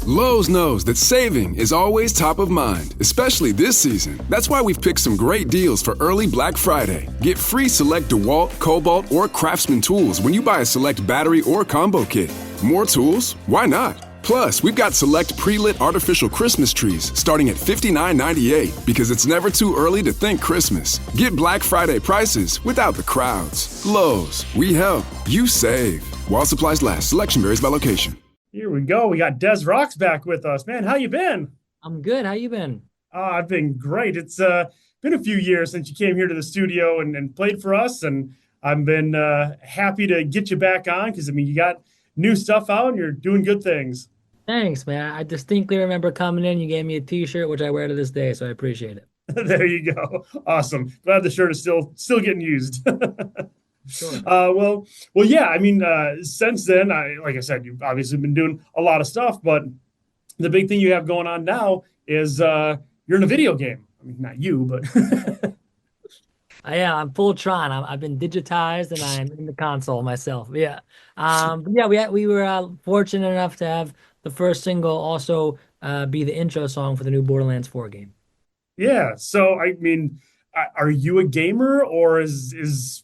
Lowe's knows that saving is always top of mind, especially this season. That's why we've picked some great deals for early Black Friday. Get free select DeWalt, Cobalt, or Craftsman tools when you buy a select battery or combo kit. More tools? Why not? Plus, we've got select pre-lit artificial Christmas trees starting at $59.98 because it's never too early to think Christmas. Get Black Friday prices without the crowds. Lowe's, we help, you save. While supplies last, selection varies by location. Here we go. We got Rocs back with us. Man, how you been? I'm good. How you been? I've been great. It's been a few years since you came here to the studio and played for us, and I've been happy to get you back on because, I mean, you got new stuff out and you're doing good things. Thanks, man. I distinctly remember coming in. You gave me a T-shirt, which I wear to this day, so I appreciate it. There you go. Awesome. Glad the shirt is still getting used. Sure. Yeah. I mean, since then, like I said, you've obviously been doing a lot of stuff, but the big thing you have going on now is you're in a video game. I mean, not you, but I'm full Tron. I've been digitized and I'm in the console myself. Yeah. We were fortunate enough to have the first single also be the intro song for the new Borderlands 4 game. Yeah. So, I mean, are you a gamer, or is this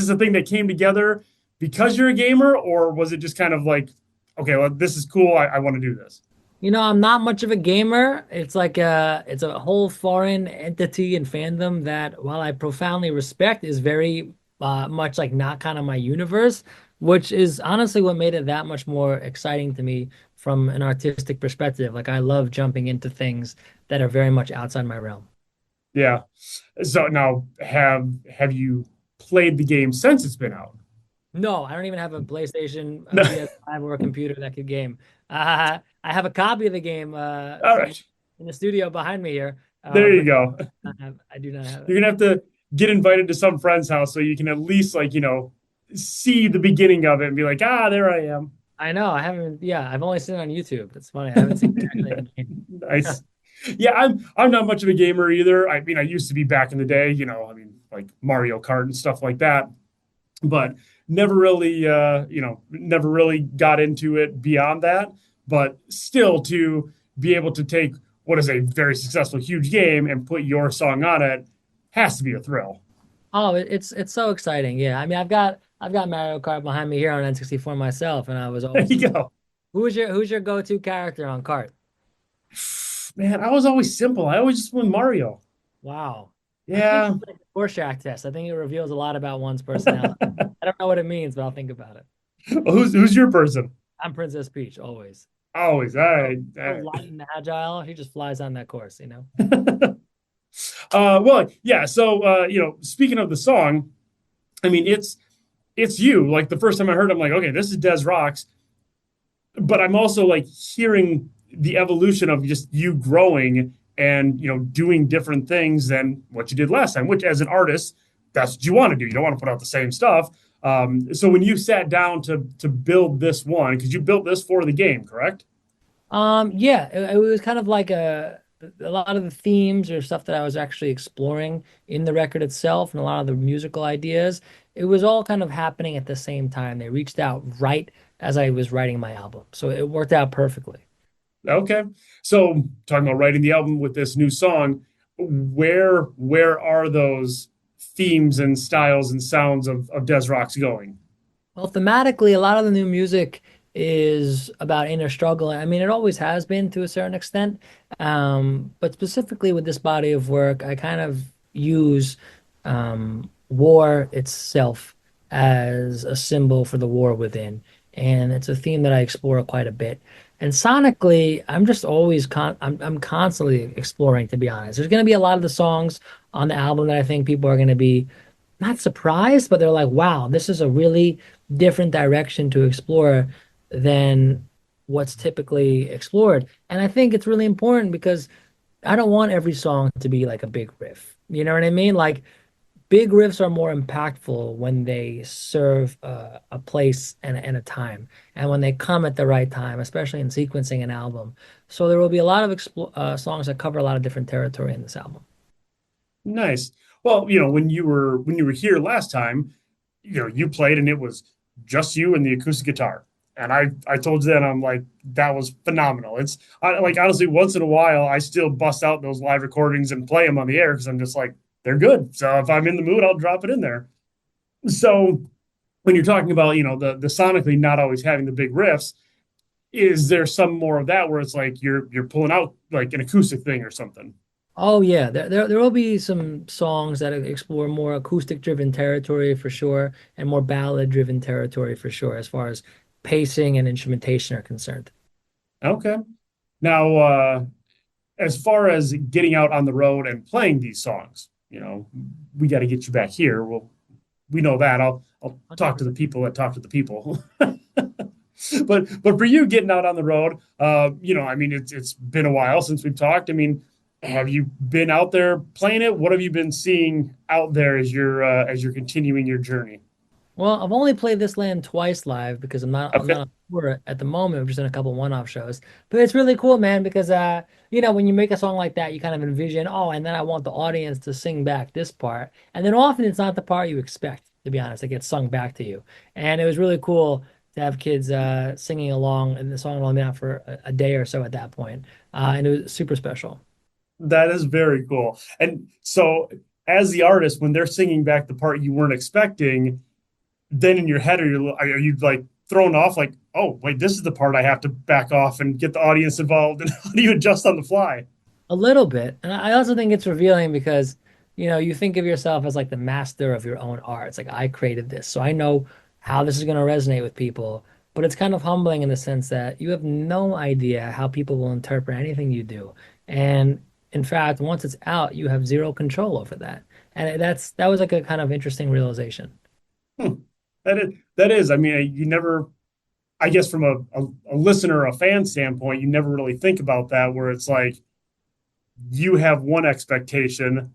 a thing that came together because you're a gamer, or was it just kind of like, okay, well, this is cool, I want to do this? You know, I'm not much of a gamer. It's like it's a whole foreign entity and fandom that, while I profoundly respect, is very much like not kind of my universe, which is honestly what made it that much more exciting to me from an artistic perspective. Like, I love jumping into things that are very much outside my realm. Yeah. So now, have you played the game since it's been out? No, I don't even have a PlayStation, a PS5, or a computer that could game. I have a copy of the game All right. in the studio behind me here. There you go. I do not have it. You're gonna have to get invited to some friend's house so you can at least, like, see the beginning of it and be like, there I am. I know. I haven't. Yeah, I've only seen it on YouTube. That's funny. I haven't seen it actually in the game. Nice. Yeah, I'm not much of a gamer either. I mean, I used to be back in the day, I mean, like Mario Kart and stuff like that, but never really got into it beyond that. But still, to be able to take what is a very successful, huge game and put your song on it has to be a thrill. Oh, it's so exciting. Yeah. I mean, I've got Mario Kart behind me here on N64 myself, and I was There always you go. who's your go-to character on Kart? Man, I was always simple. I always just win Mario. Wow. I Yeah. think it's like a Rorschach test. I think it reveals a lot about one's personality. I don't know what it means, but I'll think about it. Who's your person? I'm Princess Peach, always. Always. All right. So light and agile. She just flies on that course, you know? Well, yeah. So, speaking of the song, I mean, it's you. Like, the first time I heard it, I'm like, okay, this is Rocs. But I'm also like hearing the evolution of just you growing and, doing different things than what you did last time, which, as an artist, that's what you want to do. You don't want to put out the same stuff. So when you sat down to build this one, because you built this for the game, correct? Yeah, it was kind of like a lot of the themes or stuff that I was actually exploring in the record itself, and a lot of the musical ideas. It was all kind of happening at the same time. They reached out right as I was writing my album, so it worked out perfectly. Okay. So talking about writing the album with this new song, where are those themes and styles and sounds of Rocs going? Well, thematically, a lot of the new music is about inner struggle. I mean, it always has been to a certain extent. But specifically with this body of work, I kind of use war itself as a symbol for the war within. And it's a theme that I explore quite a bit. And sonically, I'm just always I'm constantly exploring, to be honest. There's going to be a lot of the songs on the album that I think people are going to be not surprised, but they're like, wow, this is a really different direction to explore than what's typically explored. And I think it's really important because I don't want every song to be like a big riff. You know what I mean? Like, big riffs are more impactful when they serve a place and a time, and when they come at the right time, especially in sequencing an album. So there will be a lot of songs that cover a lot of different territory in this album. Nice. Well, when you were here last time, you played and it was just you and the acoustic guitar. And I told you that I'm like, that was phenomenal. Like, honestly, once in a while, I still bust out those live recordings and play them on the air because I'm just like, they're good. So if I'm in the mood, I'll drop it in there. So when you're talking about, the sonically not always having the big riffs, is there some more of that where it's like you're pulling out like an acoustic thing or something? Oh yeah, there will be some songs that explore more acoustic driven territory for sure, and more ballad driven territory for sure, as far as pacing and instrumentation are concerned. Okay. Now, as far as getting out on the road and playing these songs, we got to get you back here. Well, we know that. I'll talk to the 100%. people that talk to the people. But for you getting out on the road, I mean, it's been a while since we've talked. I mean, have you been out there playing it? What have you been seeing out there as you're continuing your journey? Well, I've only played this land twice live because I'm Okay. not on tour at the moment. We're just in a couple one-off shows. But it's really cool, man, because when you make a song like that, you kind of envision, oh, and then I want the audience to sing back this part. And then often it's not the part you expect, to be honest. It gets sung back to you. And it was really cool to have kids singing along, and the song had only been out for a day or so at that point. And it was super special. That is very cool. And so, as the artist, when they're singing back the part you weren't expecting, then in your head, are you like thrown off? Like, oh, wait, this is the part I have to back off and get the audience involved. And how do you adjust on the fly? A little bit. And I also think it's revealing because, you think of yourself as like the master of your own art. It's like I created this, so I know how this is going to resonate with people. But it's kind of humbling in the sense that you have no idea how people will interpret anything you do. And in fact, once it's out, you have zero control over that. And that was like a kind of interesting realization. Hmm. That is. I mean, you never. I guess from a listener, a fan standpoint, you never really think about that. Where it's like you have one expectation,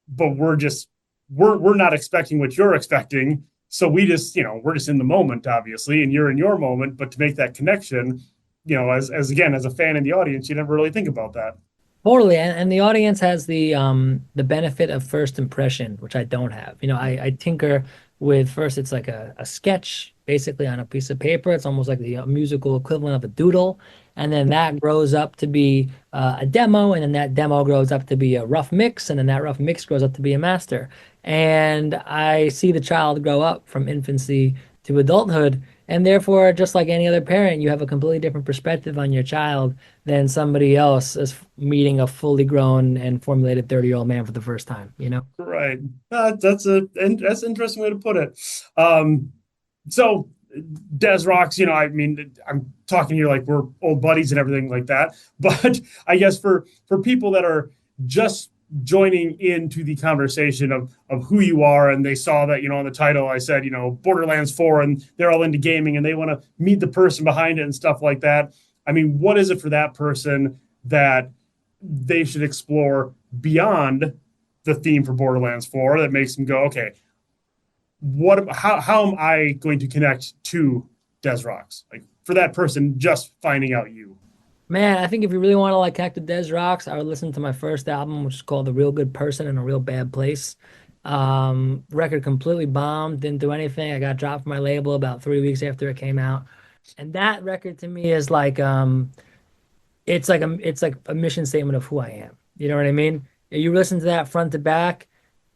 but we're not expecting what you're expecting. So we're just in the moment, obviously, and you're in your moment. But to make that connection, as again, as a fan in the audience, you never really think about that. Totally, and the audience has the benefit of first impression, which I don't have. I tinker with first. It's like a sketch, basically on a piece of paper. It's almost like the musical equivalent of a doodle, and then that grows up to be a demo, and then that demo grows up to be a rough mix, and then that rough mix grows up to be a master. And I see the child grow up from infancy to adulthood, and therefore, just like any other parent, you have a completely different perspective on your child than somebody else is meeting a fully grown and formulated 30-year-old man for the first time? Right. That's an interesting way to put it. Um, so Des Rocs, I mean, I'm talking here like we're old buddies and everything like that. But I guess for people that are just joining into the conversation of who you are, and they saw that, on the title, I said, Borderlands 4, and they're all into gaming and they want to meet the person behind it and stuff like that. I mean, what is it for that person that they should explore beyond the theme for Borderlands 4 that makes them go, okay, how am I going to connect to Des Rocs? Like for that person just finding out you. Man, I think if you really want to like connect with Des Rocs, I would listen to my first album, which is called The Real Good Person in a Real Bad Place. Record completely bombed, didn't do anything. I got dropped from my label about 3 weeks after it came out. And that record to me is like it's like a mission statement of who I am. You know what I mean? You listen to that front to back,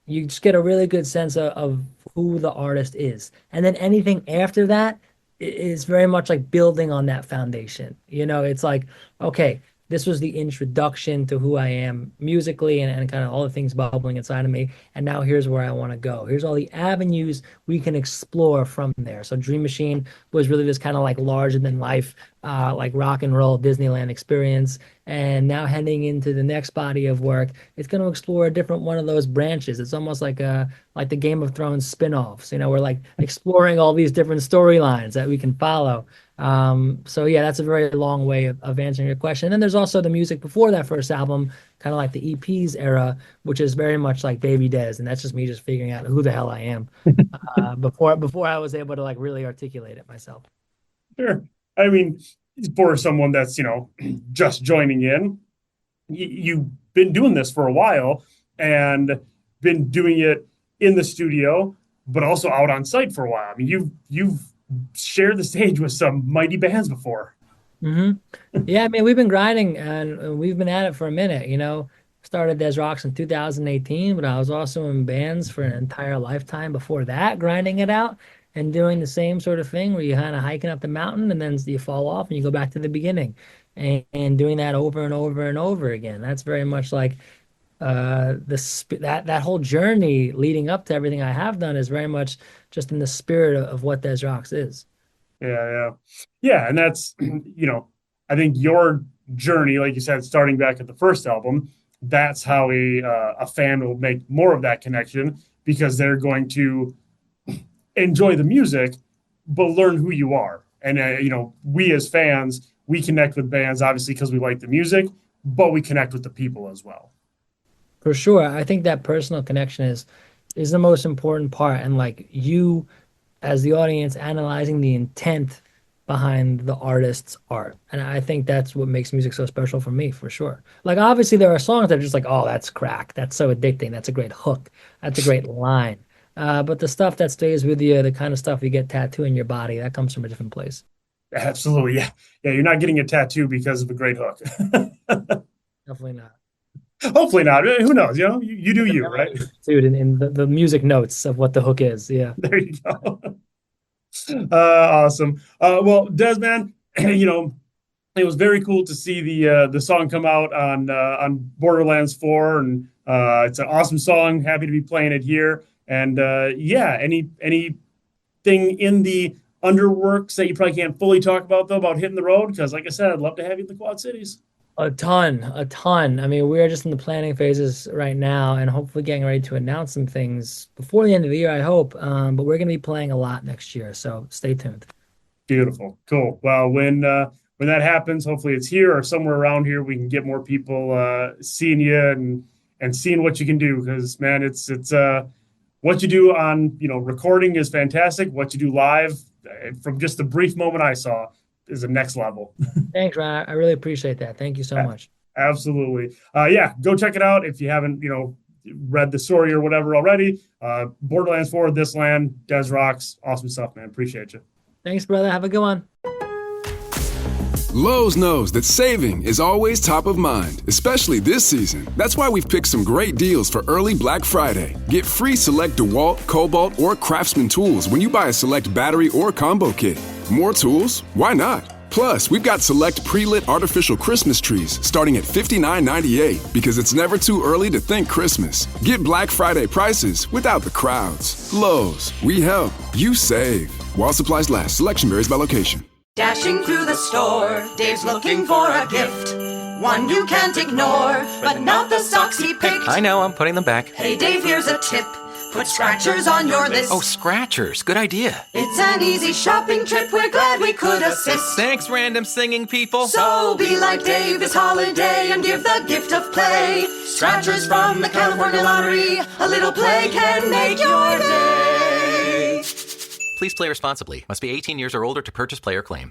you just get a really good sense of who the artist is. And then anything after that is very much like building on that foundation. It's like, okay, this was the introduction to who I am musically and kind of all the things bubbling inside of me. And now here's where I want to go. Here's all the avenues we can explore from there. So Dream Machine was really this kind of like larger than life, like rock and roll Disneyland experience. And now heading into the next body of work, it's going to explore a different one of those branches. It's almost like the Game of Thrones spin-offs. We're like exploring all these different storylines that we can follow. So yeah, that's a very long way of answering your question. And then there's also the music before that first album, kind of like the EPs era, which is very much like Baby Des, and that's just me just figuring out who the hell I am before I was able to like really articulate it myself. Sure. I mean, for someone that's, just joining in, you've been doing this for a while and been doing it in the studio, but also out on site for a while. I mean, you've shared the stage with some mighty bands before. Hmm. Yeah, I mean, we've been grinding and we've been at it for a minute, you know. Started Des Rocs in 2018, but I was also in bands for an entire lifetime before that, grinding it out and doing the same sort of thing where you kind of hiking up the mountain and then you fall off and you go back to the beginning and doing that over and over and over again. That's very much like that whole journey leading up to everything I have done is very much just in the spirit of what Des Rocs is. Yeah. Yeah. And that's, I think your journey, like you said, starting back at the first album, that's how a fan will make more of that connection because they're going to enjoy the music, but learn who you are. And, we as fans, we connect with bands, obviously, because we like the music, but we connect with the people as well. For sure. I think that personal connection is the most important part. And like you as the audience analyzing the intent behind the artist's art. And I think that's what makes music so special for me, for sure. Like obviously there are songs that are just like, oh, that's crack. That's so addicting. That's a great hook. That's a great line. But the stuff that stays with you, the kind of stuff you get tattooed in your body, that comes from a different place. Absolutely. Yeah. Yeah. You're not getting a tattoo because of a great hook. Definitely not. Hopefully not. Who knows? You do you, right? Dude, in the music notes of what the hook is. Yeah. There you go. Awesome. Well, Des, man, it was very cool to see the song come out on Borderlands 4, and it's an awesome song. Happy to be playing it here. And yeah, anything in the underworks that you probably can't fully talk about though about hitting the road? Because like I said, I'd love to have you in the Quad Cities. A ton, a ton. I mean, we're just in the planning phases right now and hopefully getting ready to announce some things before the end of the year, I hope. But we're going to be playing a lot next year, so stay tuned. Beautiful. Cool. Well, when that happens, hopefully it's here or somewhere around here, we can get more people seeing you and seeing what you can do. Because man, it's what you do on recording is fantastic. What you do live, from just the brief moment I saw, is the next level. Thanks, Ryan. I really appreciate that. Thank you so much. Absolutely. Yeah, go check it out if you haven't, read the story or whatever already. Borderlands 4, This Land, Des Rocs, awesome stuff, man. Appreciate you. Thanks, brother. Have a good one. Lowe's knows that saving is always top of mind, especially this season. That's why we've picked some great deals for early Black Friday. Get free select DeWalt, Cobalt, or Craftsman tools when you buy a select battery or combo kit. More tools? Why not? Plus, we've got select pre-lit artificial Christmas trees starting at $59.98 because it's never too early to think Christmas. Get Black Friday prices without the crowds. Lowe's, we help, you save. While supplies last, selection varies by location. Dashing through the store, Dave's looking for a gift. One you can't ignore, but not the socks he picked. I know, I'm putting them back. Hey Dave, here's a tip. Put Scratchers on your list. Oh, Scratchers, good idea. It's an easy shopping trip, we're glad we could assist. Thanks, random singing people. So be like Dave this holiday and give the gift of play. Scratchers from the California Lottery. A little play can make your day. Please play responsibly. Must be 18 years or older to purchase, play, or claim.